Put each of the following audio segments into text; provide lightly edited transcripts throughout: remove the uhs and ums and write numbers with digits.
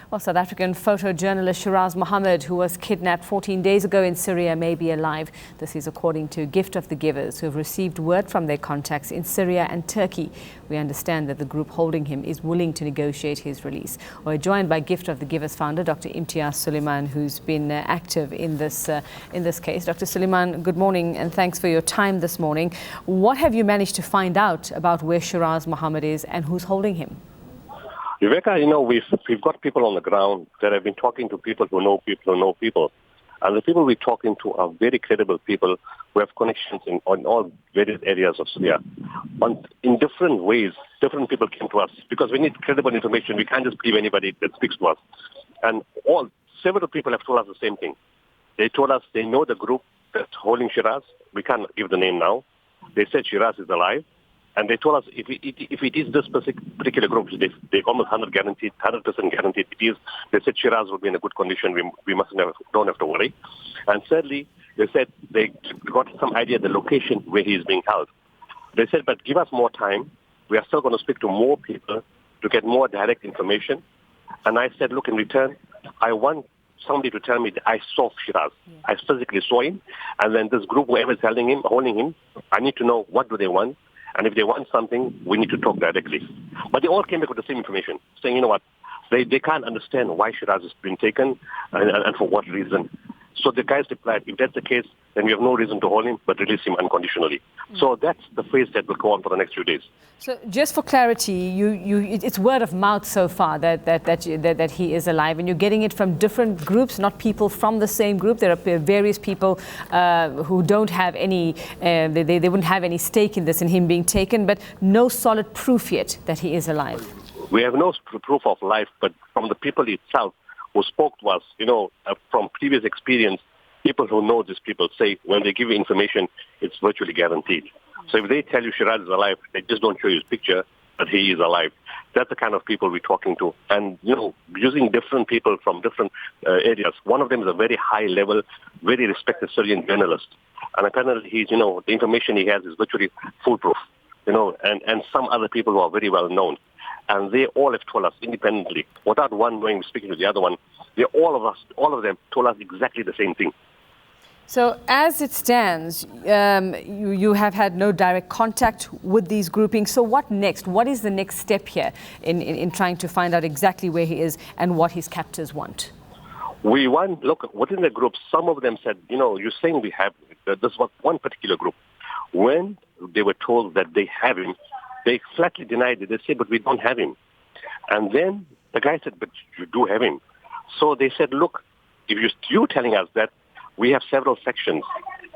Well, South African photojournalist Shiraaz Mohamed, who was kidnapped 14 days ago in Syria, may be alive. This is according to Gift of the Givers, who have received word from their contacts in Syria and Turkey. We understand that the group holding him is willing to negotiate his release. We're joined by Gift of the Givers founder, Dr. Imtiaz Sooliman, who's been active in this case. Dr. Sooliman, good morning and thanks for your time this morning. What have you managed to find out about where Shiraaz Mohamed is and who's holding him? Viveka, we've got people on the ground that have been talking to people who know people who know people. And the people we're talking to are very credible people who have connections on all various areas of Syria. In different ways, different people came to us because we need credible information. We can't just believe anybody that speaks to us. And several people have told us the same thing. They told us they know the group that's holding Shiraaz. We can't give the name now. They said Shiraaz is alive. And they told us if it is this particular group, they almost 100% guaranteed it is. They said Shiraaz will be in a good condition. We don't have to worry. And thirdly, they said they got some idea of the location where he is being held. They said, but give us more time. We are still going to speak to more people to get more direct information. And I said, look, in return, I want somebody to tell me that I saw Shiraaz. Yeah. I physically saw him. And then this group, whoever is holding him, I need to know what do they want. And if they want something, we need to talk directly. But they all came back with the same information, saying, you know what, they can't understand why Shiraaz has been taken and for what reason. So the guys replied, if that's the case, then we have no reason to hold him, but release him unconditionally. So that's the phase that will go on for the next few days. So just for clarity, it's word of mouth so far that he is alive, and you're getting it from different groups, not people from the same group. There are various people who don't have any, they wouldn't have any stake in this, in him being taken, but no solid proof yet that he is alive. We have no proof of life, but from the people itself who spoke to us, from previous experience, people who know these people say when they give you information, it's virtually guaranteed. So if they tell you Shiraaz is alive, they just don't show you his picture, but he is alive. That's the kind of people we're talking to. And, using different people from different areas. One of them is a very high-level, very respected Syrian journalist. And apparently he's, the information he has is virtually foolproof, and some other people who are very well known. And they all have told us independently, without one knowing, speaking to the other one, all of them told us exactly the same thing. So as it stands, you have had no direct contact with these groupings. So what next? What is the next step here in trying to find out exactly where he is and what his captors want? Look, within the group, some of them said, you're saying we have, this was one particular group. When they were told that they have him, they flatly denied it. They said, but we don't have him. And then the guy said, but you do have him. So they said, look, if you're telling us that, we have several sections,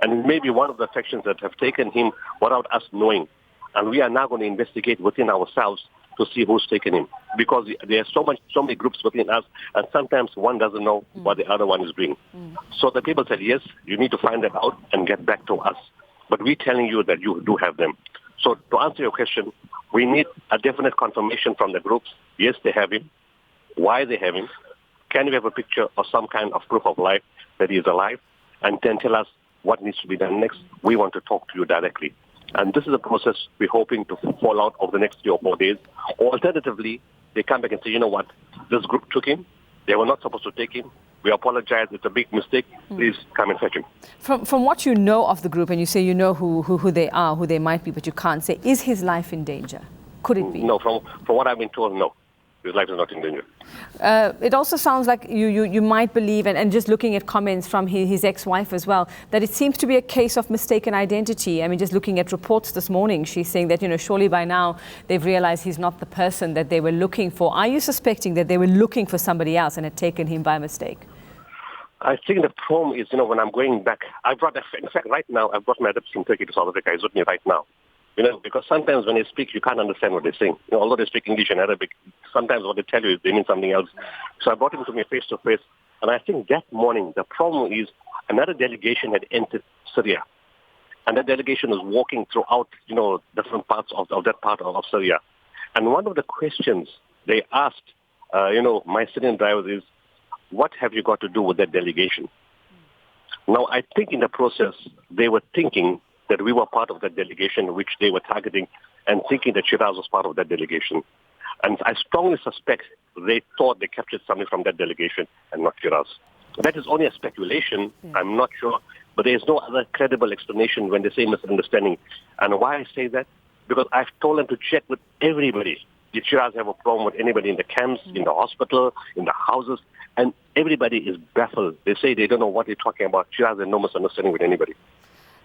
and maybe one of the sections that have taken him without us knowing. And we are now going to investigate within ourselves to see who's taken him. Because there are so many groups within us, and sometimes one doesn't know what the other one is doing. So the people said, yes, you need to find that out and get back to us. But we're telling you that you do have them. So to answer your question, we need a definite confirmation from the groups. Yes, they have him. Why they have him? Can we have a picture or some kind of proof of life that he is alive? And then tell us what needs to be done next. We want to talk to you directly. And this is a process we're hoping to fall out over the next 3 or 4 days. Alternatively, they come back and say, you know what, this group took him. They were not supposed to take him. We apologize. It's a big mistake. Please come and fetch him. From what you know of the group, and you say you know who they are, who they might be, but you can't say, is his life in danger? Could it be? No, from what I've been told, no. His life is not in danger. It also sounds like you might believe, and just looking at comments from his ex-wife as well, that it seems to be a case of mistaken identity. I mean, just looking at reports this morning, she's saying that, surely by now they've realized he's not the person that they were looking for. Are you suspecting that they were looking for somebody else and had taken him by mistake? I think the problem is, when I'm going back, in fact, right now, I've brought my adoption from Turkey to South Africa. He's with me right now. Because sometimes when they speak, you can't understand what they're saying. Although they speak English and Arabic, sometimes what they tell you, they mean something else. So I brought him to me face to face. And I think that morning, the problem is another delegation had entered Syria. And that delegation was walking throughout, different parts of that part of Syria. And one of the questions they asked, my Syrian drivers is, what have you got to do with that delegation? Now, I think in the process, they were thinking that we were part of that delegation which they were targeting and thinking that Shiraaz was part of that delegation. And I strongly suspect they thought they captured something from that delegation and not Shiraaz. That is only a speculation. Yeah. I'm not sure. But there is no other credible explanation when they say misunderstanding. And why I say that? Because I've told them to check with everybody. Did Shiraaz have a problem with anybody in the camps, in the hospital, in the houses? And everybody is baffled. They say they don't know what they're talking about. Shiraaz has no misunderstanding with anybody.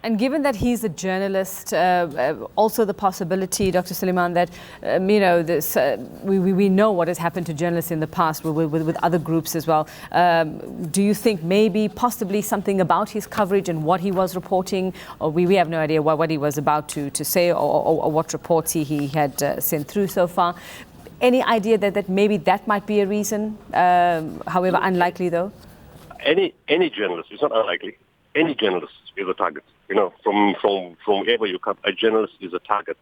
And given that he's a journalist, also the possibility, Dr. Suleiman, that, this, we know what has happened to journalists in the past with other groups as well. Do you think maybe possibly something about his coverage and what he was reporting, or we have no idea what he was about to say or what reports he had sent through so far? Any idea that maybe that might be a reason, however unlikely though? Any journalist, it's not unlikely. Any journalist is a target. From wherever you come, a journalist is a target.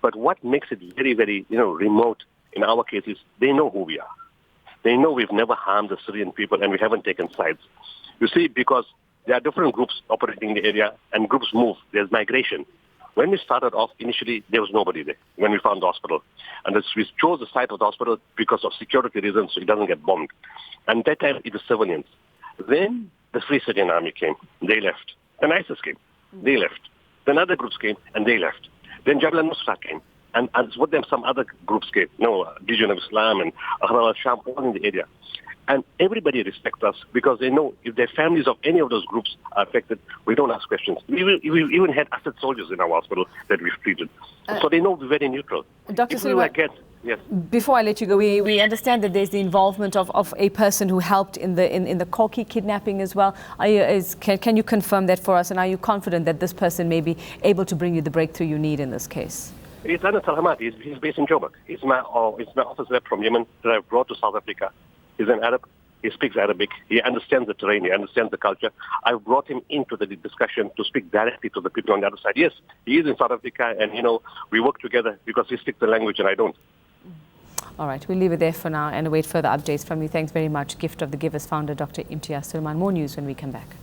But what makes it very, very, remote in our case is they know who we are. They know we've never harmed the Syrian people and we haven't taken sides. You see, because there are different groups operating in the area and groups move. There's migration. When we started off, initially, there was nobody there when we found the hospital. And we chose the site of the hospital because of security reasons so it doesn't get bombed. And that time, it was civilians. Then the Free Syrian Army came. They left. Then ISIS came. They left. Then other groups came and they left. Then Jabal al-Nusra came. And with them, some other groups came. Legion of Islam and Ahrar al-Sham, all in the area. And everybody respects us because they know if their families of any of those groups are affected, we don't ask questions. We even had Assad soldiers in our hospital that we've treated. So they know we're very neutral. Dr. Suleiman, yes. Before I let you go, we understand that there's the involvement of a person who helped in the Koki kidnapping as well. Can you confirm that for us? And are you confident that this person may be able to bring you the breakthrough you need in this case? It's Anas Al-Hamad. He's based in Joburg. It's my office rep from Yemen that I've brought to South Africa. He's an Arab. He speaks Arabic. He understands the terrain. He understands the culture. I've brought him into the discussion to speak directly to the people on the other side. Yes, he is in South Africa, and, we work together because he speaks the language and I don't. All right, we'll leave it there for now and await further updates from you. Thanks very much. Gift of the Givers founder, Dr. Imtiaz Suleiman. More news when we come back.